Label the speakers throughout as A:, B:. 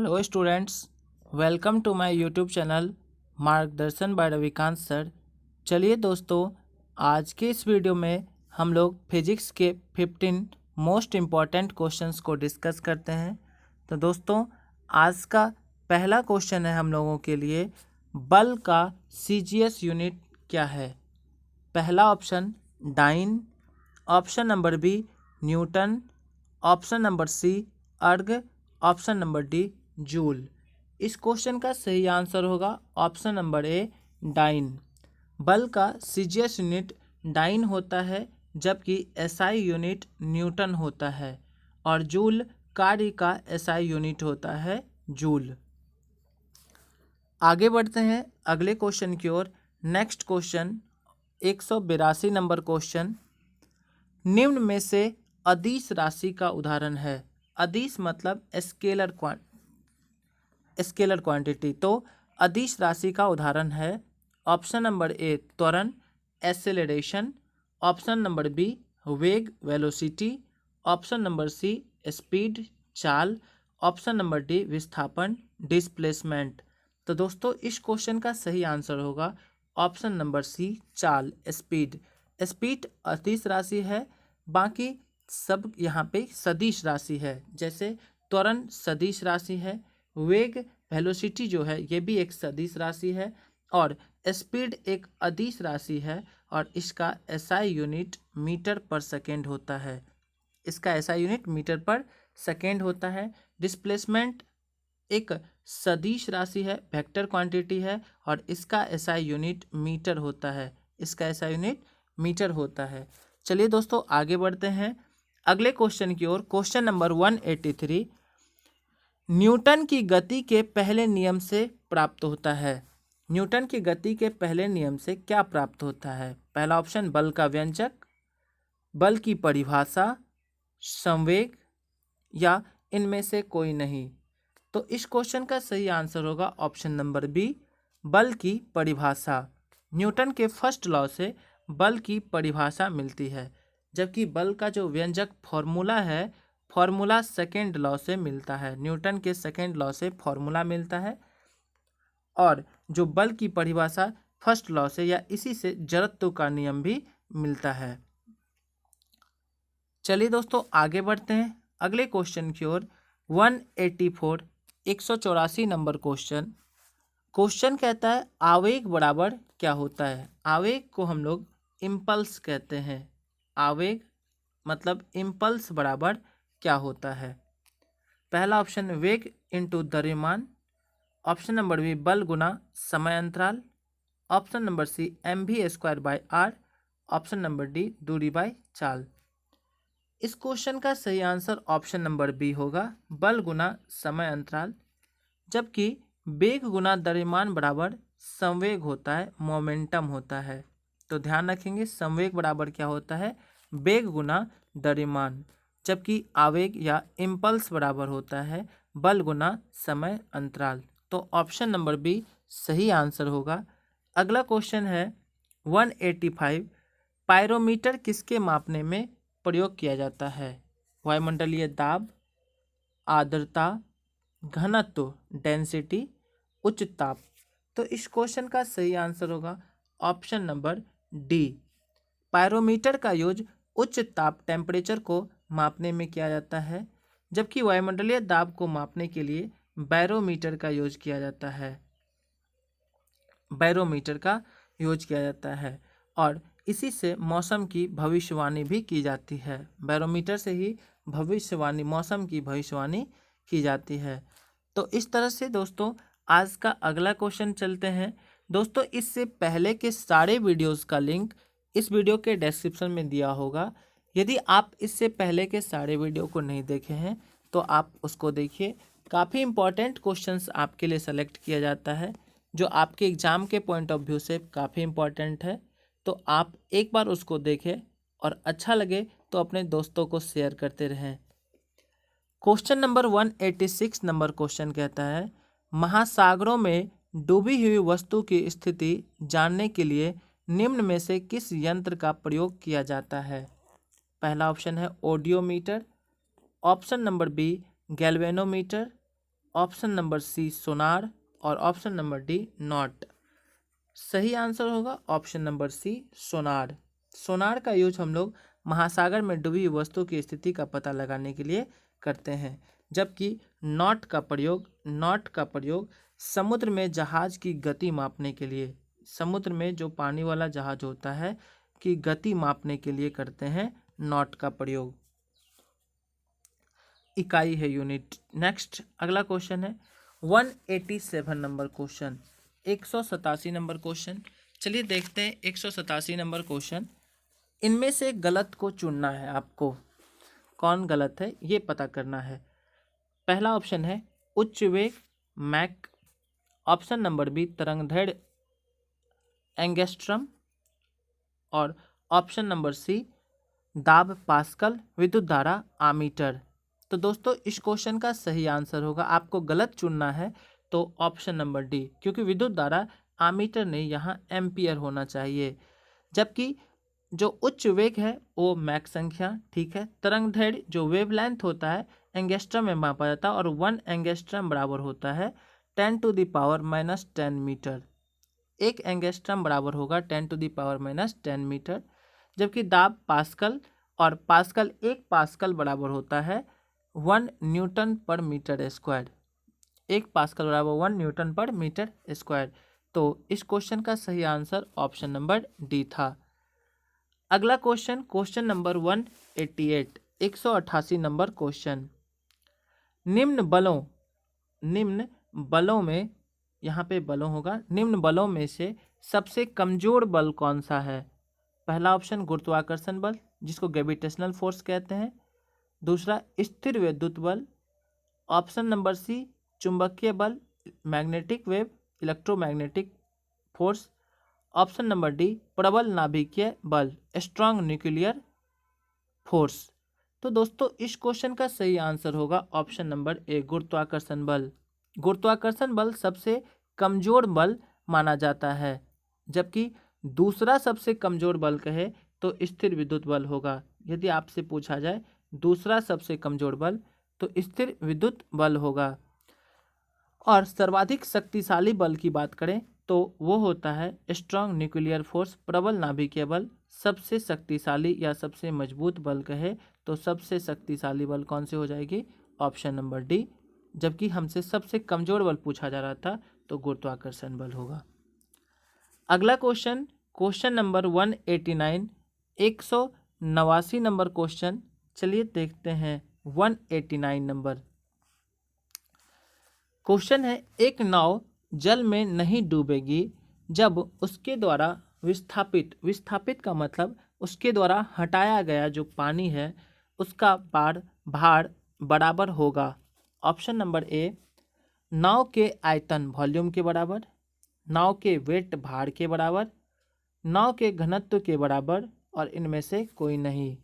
A: Hello students, welcome to my YouTube channel Margdarshan by Ravikant sir. चलिए दोस्तों, आज के इस वीडियो में हम लोग फिजिक्स के 15 मोस्ट इम्पॉर्टेंट क्वेश्चंस को डिस्कस करते हैं। तो दोस्तों, आज का पहला क्वेश्चन है हम लोगों के लिए, बल का सीजीएस यूनिट क्या है। पहला option dyne, option number B newton, option number C erg, option number D joule. इस क्वेश्चन का सही आंसर होगा ऑप्शन नंबर ए डाइन। बल का सीजीएस यूनिट डाइन होता है, जबकि एसआई यूनिट न्यूटन होता है और जूल कार्य का एसआई यूनिट होता है जूल। आगे बढ़ते हैं अगले क्वेश्चन की ओर। नेक्स्ट क्वेश्चन 182 नंबर क्वेश्चन, निम्न में से अदिश राशि का उदाहरण है। अदिश मतलब स्केलर क्वांटिटी। तो अदिश राशि का उदाहरण है ऑप्शन नंबर ए त्वरण एक्सेलरेशन, ऑप्शन नंबर बी वेग velocity, option number C speed चाल, ऑप्शन नंबर डी विस्थापन डिस्प्लेसमेंट। तो दोस्तों, इस क्वेश्चन का सही आंसर होगा ऑप्शन नंबर सी चाल स्पीड। स्पीड अदिश राशि है, बाकी सब यहाँ पे सदिश राशि है। जैसे त्वरण सदिश राशि है, वेग वेलोसिटी जो है ये भी एक सदिश राशि है, और स्पीड एक अदिश राशि है और इसका एसआई यूनिट मीटर पर सेकेंड होता है। इसका एसआई यूनिट मीटर पर सेकेंड होता है। डिस्प्लेसमेंट एक सदिश राशि है, वेक्टर क्वांटिटी है और इसका एसआई यूनिट मीटर होता है। इसका एसआई यूनिट मीटर होता है। चलिए दोस्तों, आगे बढ़ते हैं अगले क्वेश्चन की ओर। क्वेश्चन नंबर 183, न्यूटन की गति के पहले नियम से प्राप्त होता है। न्यूटन की गति के पहले नियम से क्या प्राप्त होता है। पहला ऑप्शन बल का व्यंजक, बल की परिभाषा, संवेग या इनमें से कोई नहीं। तो इस क्वेश्चन का सही आंसर होगा ऑप्शन नंबर बी बल की परिभाषा। न्यूटन के फर्स्ट लॉ से बल की परिभाषा मिलती है, जबकि बल का जो व्यंजक फॉर्मूला है, फॉर्मूला सेकेंड लॉ से मिलता है। न्यूटन के सेकेंड लॉ से फॉर्मूला मिलता है और जो बल की परिभाषा फर्स्ट लॉ से या इसी से जड़त्व का नियम भी मिलता है। चलिए दोस्तों, आगे बढ़ते हैं अगले क्वेश्चन की ओर। 184 184 नंबर क्वेश्चन। क्वेश्चन कहता है आवेग बराबर क्या होता है। आवेग को हम लोग इम्पल्स कहते हैं। आवेग मतलब इम्पल्स बराबर क्या होता है। पहला ऑप्शन वेग इंटू द्रव्यमान, ऑप्शन नंबर बी बल गुना समय अंतराल, option number C mv²/r, option number D दूरी बाय चाल। इस क्वेश्चन का सही आंसर ऑप्शन नंबर बी होगा बल गुना समय अंतराल, जबकि वेग गुना द्रव्यमान बराबर संवेग होता है, मोमेंटम होता है। तो ध्यान रखेंगे, संवेग बराबर क्या होता है, वेग गुना द्रव्यमान, जबकि आवेग या इम्पल्स बराबर होता है बल गुना समय अंतराल। तो ऑप्शन नंबर बी सही आंसर होगा। अगला क्वेश्चन है 185, पायरोमीटर किसके मापने में प्रयोग किया जाता है। वायुमंडलीय दाब, आर्द्रता, घनत्व डेंसिटी, उच्च ताप। तो इस क्वेश्चन का सही आंसर होगा ऑप्शन नंबर डी। पायरोमीटर का यूज उच्च ताप टेम्परेचर को मापने में किया जाता है, जबकि वायुमंडलीय दाब को मापने के लिए बैरोमीटर का यूज किया जाता है। बैरोमीटर का यूज किया जाता है और इसी से मौसम की भविष्यवाणी भी की जाती है। बैरोमीटर से ही भविष्यवाणी, मौसम की भविष्यवाणी की जाती है। तो इस तरह से दोस्तों, आज का अगला क्वेश्चन चलते हैं। दोस्तों, इससे पहले के सारे वीडियोस का लिंक इस वीडियो के डिस्क्रिप्शन में दिया होगा। यदि आप इससे पहले के सारे वीडियो को नहीं देखे हैं तो आप उसको देखिए। काफ़ी इंपॉर्टेंट क्वेश्चंस आपके लिए सेलेक्ट किया जाता है, जो आपके एग्ज़ाम के पॉइंट ऑफ व्यू से काफ़ी इंपॉर्टेंट है। तो आप एक बार उसको देखें और अच्छा लगे तो अपने दोस्तों को शेयर करते रहें। क्वेश्चन नंबर 186 नंबर क्वेश्चन कहता है, महासागरों में डूबी हुई वस्तु की स्थिति जानने के लिए निम्न में से किस यंत्र का प्रयोग किया जाता है। पहला ऑप्शन है audiometer, option number B galvanometer, option number C sonar और ऑप्शन नंबर डी नॉट। सही आंसर होगा option number C sonar. Sonar का यूज हम लोग महासागर में डूबी हुई वस्तु की स्थिति का पता लगाने के लिए करते हैं, जबकि नॉट का प्रयोग समुद्र में जहाज की गति मापने के लिए, समुद्र में जो पानी वाला जहाज होता है की गति मापने के लिए करते हैं नॉट का प्रयोग। इकाई है यूनिट। नेक्स्ट अगला क्वेश्चन है 187 नंबर क्वेश्चन, 187 नंबर क्वेश्चन। चलिए देखते हैं 187 नंबर क्वेश्चन। इनमें से गलत को चुनना है आपको, कौन गलत है ये पता करना है। पहला ऑप्शन है उच्च वेग मैक, ऑप्शन नंबर बी तरंगदैर्घ्य एंगस्ट्रम, और ऑप्शन नंबर सी दाब पास्कल, विद्युत धारा आमीटर। तो दोस्तों इस क्वेश्चन का सही आंसर होगा, आपको गलत चुनना है तो ऑप्शन नंबर डी, क्योंकि विद्युत धारा आमीटर नहीं, यहाँ एम्पियर होना चाहिए। जबकि जो उच्च वेग है वो मैक संख्या, ठीक है। तरंगदैर्घ्य जो वेवलेंथ होता है एंगस्ट्रम में मापा जाता है और 1 एंगस्ट्रम बराबर होता है 10⁻⁻10 मीटर। 1 एंगस्ट्रम बराबर होगा 10⁻⁻10 मीटर। जबकि दाब पास्कल, और पास्कल 1 पास्कल बराबर होता है 1 न्यूटन पर मीटर स्क्वायर। 1 पास्कल बराबर 1 न्यूटन पर मीटर स्क्वायर। तो इस क्वेश्चन का सही आंसर ऑप्शन नंबर डी था। अगला question, question number 188, 188 number question. निम्न बलों में, यहाँ पे बलों होगा, निम्न बलों में से सबसे कमजोर बल कौन सा है। पहला ऑप्शन गुरुत्वाकर्षण बल जिसको ग्रेविटेशनल फोर्स कहते हैं, दूसरा स्थिर विद्युत बल, ऑप्शन नंबर सी चुंबकीय बल magnetic wave electromagnetic force, option number D प्रबल नाभिकीय बल स्ट्रॉन्ग न्यूक्लियर फोर्स। तो दोस्तों इस क्वेश्चन का सही आंसर होगा ऑप्शन नंबर ए गुरुत्वाकर्षण बल। गुरुत्वाकर्षण बल सबसे कमजोर बल माना जाता है, जबकि दूसरा सबसे कमजोर बल कहे तो स्थिर विद्युत बल होगा। यदि आपसे पूछा जाए दूसरा सबसे कमजोर बल तो स्थिर विद्युत बल होगा। और सर्वाधिक शक्तिशाली बल की बात करें तो वो होता है स्ट्रॉन्ग न्यूक्लियर फोर्स, प्रबल नाभिकीय बल। सबसे शक्तिशाली या सबसे मजबूत बल कहे तो सबसे शक्तिशाली बल कौन से हो जाएगी, ऑप्शन नंबर डी। जबकि हमसे सबसे कमजोर बल पूछा जा रहा था तो गुरुत्वाकर्षण बल होगा। अगला question, question number 189, 189 number question. चलिए देखते हैं 189 नंबर क्वेश्चन है। एक नाव जल में नहीं डूबेगी जब उसके द्वारा विस्थापित का मतलब उसके द्वारा हटाया गया जो पानी है उसका भार बराबर होगा। ऑप्शन नंबर ए नाव के आयतन वॉल्यूम के बराबर, नाव के वेट भार के बराबर, नाव के घनत्व के बराबर, और इनमें से कोई नहीं।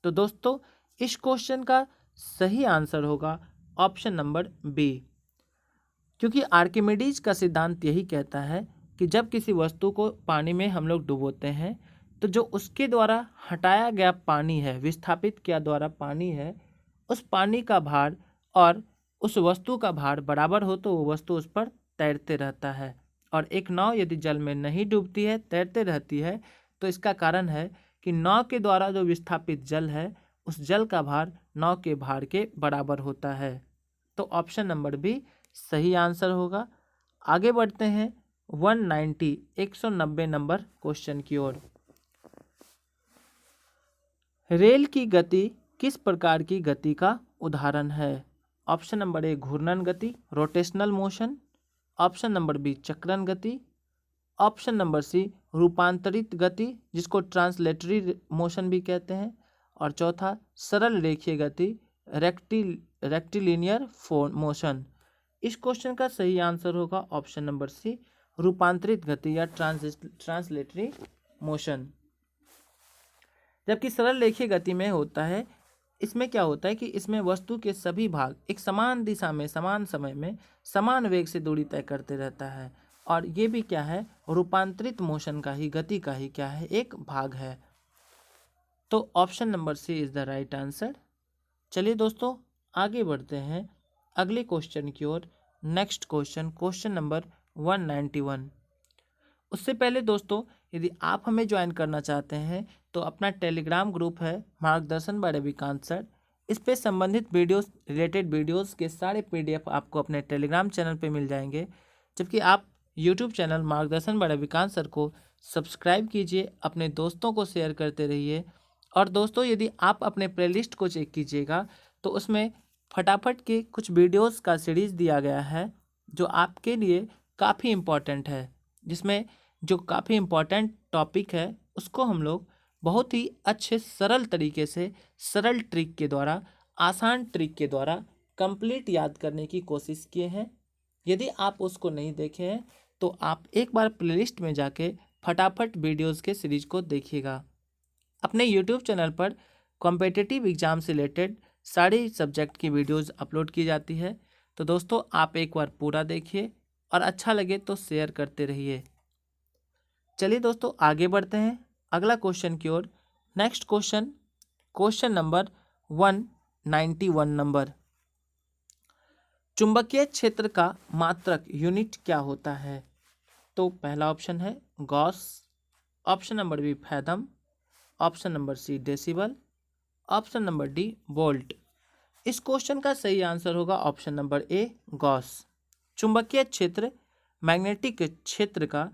A: तो दोस्तों इस क्वेश्चन का सही आंसर होगा ऑप्शन नंबर बी, क्योंकि आर्किमिडीज का सिद्धांत यही कहता है कि जब किसी वस्तु को पानी में हम लोग डुबोते हैं तो जो उसके द्वारा हटाया गया पानी है, विस्थापित किया द्वारा पानी है, उस पानी का भार और उस वस्तु का भार बराबर हो तो वो वस्तु उस पर तैरते रहता है। और एक नाव यदि जल में नहीं डूबती है, तैरते रहती है, तो इसका कारण है कि नाव के द्वारा जो विस्थापित जल है उस जल का भार नाव के भार के बराबर होता है। तो ऑप्शन नंबर बी सही आंसर होगा। आगे बढ़ते हैं 190 नंबर क्वेश्चन की ओर। रेल की गति किस प्रकार की गति का उदाहरण है। ऑप्शन नंबर ए घूर्णन गति rotational motion, option number B चक्रण गति, ऑप्शन नंबर सी रूपांतरित गति जिसको ट्रांसलेटरी मोशन भी कहते हैं, और चौथा सरल रेखीय गति रेक्टिलिनियर मोशन। इस क्वेश्चन का सही आंसर होगा ऑप्शन नंबर सी रूपांतरित गति या ट्रांसलेटरी मोशन। जबकि सरल रेखीय गति में होता है, इसमें क्या होता है कि इसमें वस्तु के सभी भाग एक समान दिशा में समान समय में समान वेग से दूरी तय करते रहता है, और ये भी क्या है रूपांतरित मोशन का ही, गति का ही क्या है, एक भाग है। तो option number C is the right answer. चलिए दोस्तों आगे बढ़ते हैं अगले क्वेश्चन की ओर। Next question, question number 191। उससे पहले दोस्तों, यदि आप हमें ज्वाइन करना चाहते हैं तो अपना टेलीग्राम ग्रुप है मार्गदर्शन बाय रविकांत सर, इस पे संबंधित वीडियोस, रिलेटेड वीडियोस के सारे PDF आपको अपने टेलीग्राम चैनल पे मिल जाएंगे। जबकि आप YouTube channel Margdarshan by Ravikant sir को सब्सक्राइब कीजिए, अपने दोस्तों को शेयर करते रहिए। और दोस्तों, यदि आप अपने प्लेलिस्ट को चेक कीजिएगा तो उसमें फटाफट के कुछ वीडियोस का सीरीज़ दिया गया है जो आपके लिए काफ़ी इम्पॉर्टेंट है, जिसमें जो काफ़ी इम्पॉर्टेंट टॉपिक है उसको हम लोग बहुत ही अच्छे सरल तरीके से, सरल ट्रिक के द्वारा, आसान ट्रिक के द्वारा कंप्लीट याद करने की कोशिश किए हैं। यदि आप उसको नहीं देखे हैं तो आप एक बार प्लेलिस्ट में जाके फटाफट वीडियोस के सीरीज को देखिएगा। अपने यूट्यूब चैनल पर कॉम्पिटिटिव एग्जाम से रिलेटेड सारे सब्जेक्ट की वीडियोस अपलोड की जाती है। तो दोस्तों, आप एक बार पूरा देखिए और अच्छा लगे तो शेयर करते रहिए। चलिए दोस्तों, आगे बढ़ते हैं अगला क्वेश्चन की ओर। Next question, question number 191 number. चुंबकीय क्षेत्र का मात्रक यूनिट क्या होता है? तो पहला ऑप्शन है gauss, option number B fathom, option number C decibel, option number D volt. इस क्वेश्चन का सही आंसर होगा ऑप्शन नंबर ए गॉस। चुंबकीय क्षेत्र, मैग्नेटिक क्षेत्र का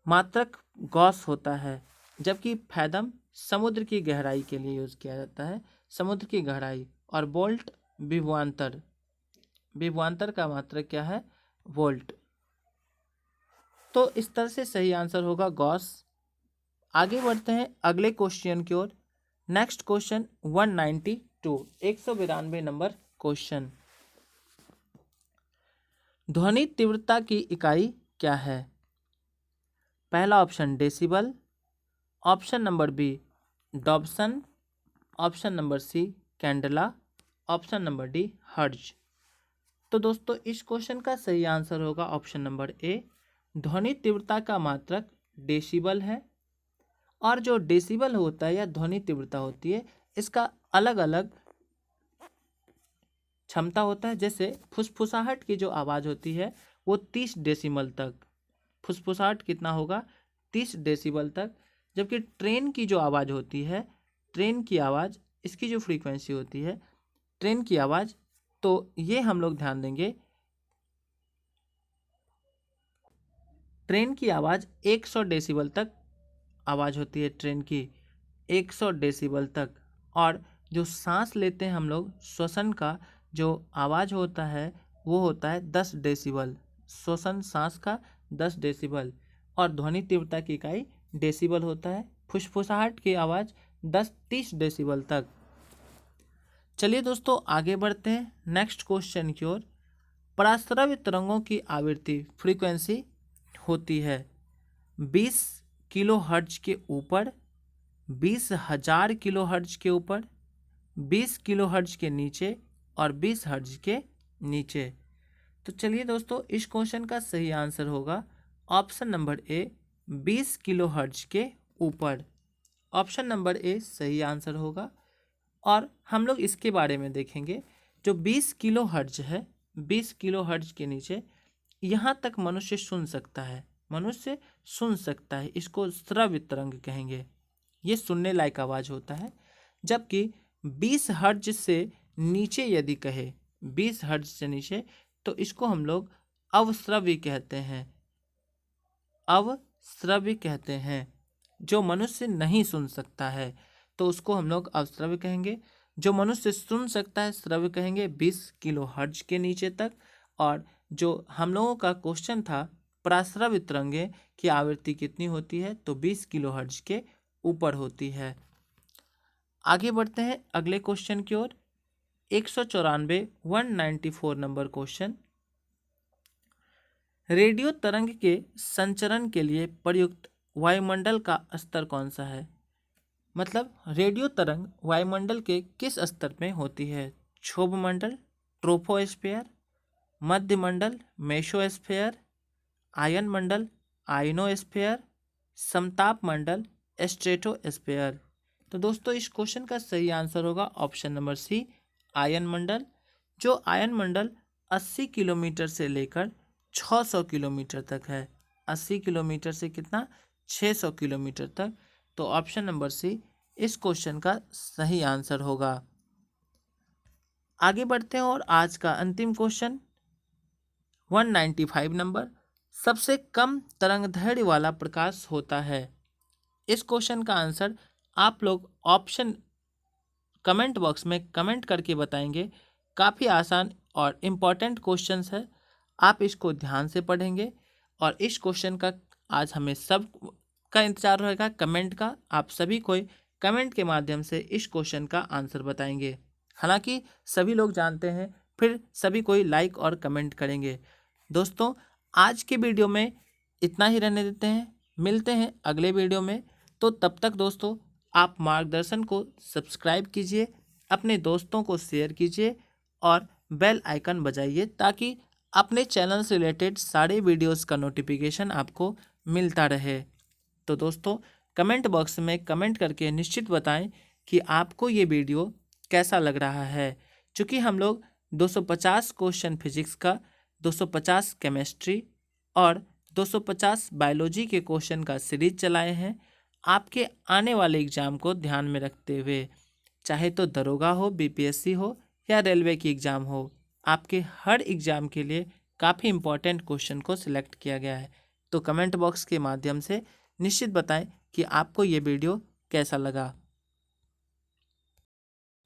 A: मात्रक गॉस होता है, जबकि फैथम समुद्र की गहराई के लिए यूज किया जाता है, समुद्र की गहराई। और वोल्ट विभवांतर, विभवांतर का मात्रक क्या है? वोल्ट। तो इस तरह से सही आंसर होगा गॉस। आगे बढ़ते हैं अगले क्वेश्चन की ओर। Next question 192, 192 number question. ध्वनि तीव्रता की इकाई क्या है? पहला option decibel, option number B Dobson, option number C candela, option number D hertz. तो दोस्तों, इस क्वेश्चन का सही आंसर होगा ऑप्शन नंबर ए। ध्वनि तीव्रता का मात्रक डेसिबल है। और जो डेसिबल होता है या ध्वनि तीव्रता होती है, इसका अलग अलग क्षमता होता है। जैसे फुसफुसाहट की जो आवाज़ होती है वो 30 डेसिबल तक, फुसफुसाहट कितना होगा? 30 डेसिबल तक। जबकि ट्रेन की जो आवाज़ होती है, ट्रेन की आवाज़, इसकी जो फ्रीक्वेंसी होती है ट्रेन की आवाज़, तो ये हम लोग ध्यान देंगे, ट्रेन की आवाज़ 100 डेसिबल तक आवाज़ होती है, ट्रेन की 100 डेसिबल तक। और जो सांस लेते हैं हम लोग, श्वसन का जो आवाज़ होता है वो होता है 10 डेसिबल, श्वसन सांस का 10 डेसिबल। और ध्वनि तीव्रता की इकाई डेसिबल होता है। फुसफुसाहट की आवाज़ 30 डेसिबल तक। चलिए दोस्तों, आगे बढ़ते हैं नेक्स्ट क्वेश्चन की ओर। पराश्रव्य तरंगों की आवृत्ति, फ्रीक्वेंसी होती है 20 किलो हर्ट्ज के ऊपर, 20,000 किलो हर्ट्ज के ऊपर, 20 किलो हर्ट्ज के नीचे और 20 हर्ट्ज के नीचे। तो चलिए दोस्तों, इस क्वेश्चन का सही आंसर होगा ऑप्शन नंबर ए 20 किलो हर्ट्ज के ऊपर। ऑप्शन नंबर ए सही आंसर होगा। और हम लोग इसके बारे में देखेंगे। जो 20 किलो हर्ट्ज है, 20 किलो हर्ट्ज के नीचे यहाँ तक मनुष्य सुन सकता है, मनुष्य सुन सकता है। इसको श्रव्य तरंग कहेंगे, ये सुनने लायक आवाज़ होता है। जबकि 20 हर्ट्ज से नीचे यदि कहे, 20 हर्ट्ज से नीचे, तो इसको हम लोग अवश्रव्य कहते हैं, अवश्रव्य कहते हैं। जो मनुष्य नहीं सुन सकता है तो उसको हम लोग अवश्रव्य कहेंगे। जो मनुष्य सुन सकता है, श्रव्य कहेंगे 20 किलो हर्ट्ज के नीचे तक। और जो हम लोगों का क्वेश्चन था, पराश्रव्य तरंगे की आवृत्ति कितनी होती है, तो 20 किलो हर्ट्ज के ऊपर होती है। आगे बढ़ते हैं अगले क्वेश्चन की ओर। 194, 194 नंबर क्वेश्चन। रेडियो तरंग के संचरण के लिए प्रयुक्त वायुमंडल का स्तर कौन सा है? मतलब रेडियो तरंग वायुमंडल के किस स्तर में होती है? क्षोभ मंडल, ट्रोपोस्फेयर, मध्य मंडल, मेसोस्फेयर, आयन मंडल, आयनोस्फेयर, समताप मंडल, स्ट्रेटोस्फेयर। तो दोस्तों, इस क्वेश्चन का सही आंसर होगा ऑप्शन नंबर सी आयन मंडल। जो आयन मंडल 80 किलोमीटर से लेकर 600 किलोमीटर तक है। 80 किलोमीटर से कितना, 600 किलोमीटर तक। तो ऑप्शन नंबर सी इस क्वेश्चन का सही आंसर होगा। आगे बढ़ते हैं और आज का अंतिम क्वेश्चन 195 नंबर, सबसे कम तरंगदैर्घ्य वाला प्रकाश होता है। इस क्वेश्चन का आंसर आप लोग ऑप्शन कमेंट बॉक्स में कमेंट करके बताएंगे। काफ़ी आसान और इम्पॉर्टेंट क्वेश्चंस है, आप इसको ध्यान से पढ़ेंगे और इस क्वेश्चन का आज हमें सब का इंतजार रहेगा कमेंट का। आप सभी कोई कमेंट के माध्यम से इस क्वेश्चन का आंसर बताएंगे। हालांकि सभी लोग जानते हैं, फिर सभी कोई लाइक और कमेंट करेंगे। दोस्तों, आज के वीडियो में इतना ही रहने देते हैं, मिलते हैं अगले वीडियो में। तो तब तक दोस्तों, आप मार्गदर्शन को सब्सक्राइब कीजिए, अपने दोस्तों को शेयर कीजिए और बेल आइकन बजाइए ताकि अपने चैनल से रिलेटेड सारे वीडियोस का नोटिफिकेशन आपको मिलता रहे। तो दोस्तों, कमेंट बॉक्स में कमेंट करके निश्चित बताएं कि आपको ये वीडियो कैसा लग रहा है। चूँकि हम लोग 250 क्वेश्चन फिजिक्स का, 250 केमिस्ट्री और 250 बायोलॉजी के क्वेश्चन का सीरीज चलाए हैं आपके आने वाले एग्ज़ाम को ध्यान में रखते हुए। चाहे तो दरोगा हो, बीपीएससी हो या रेलवे की एग्ज़ाम हो, आपके हर एग्ज़ाम के लिए काफ़ी इम्पोर्टेंट क्वेश्चन को सिलेक्ट किया गया है। तो कमेंट बॉक्स के माध्यम से निश्चित बताएं कि आपको ये वीडियो कैसा लगा।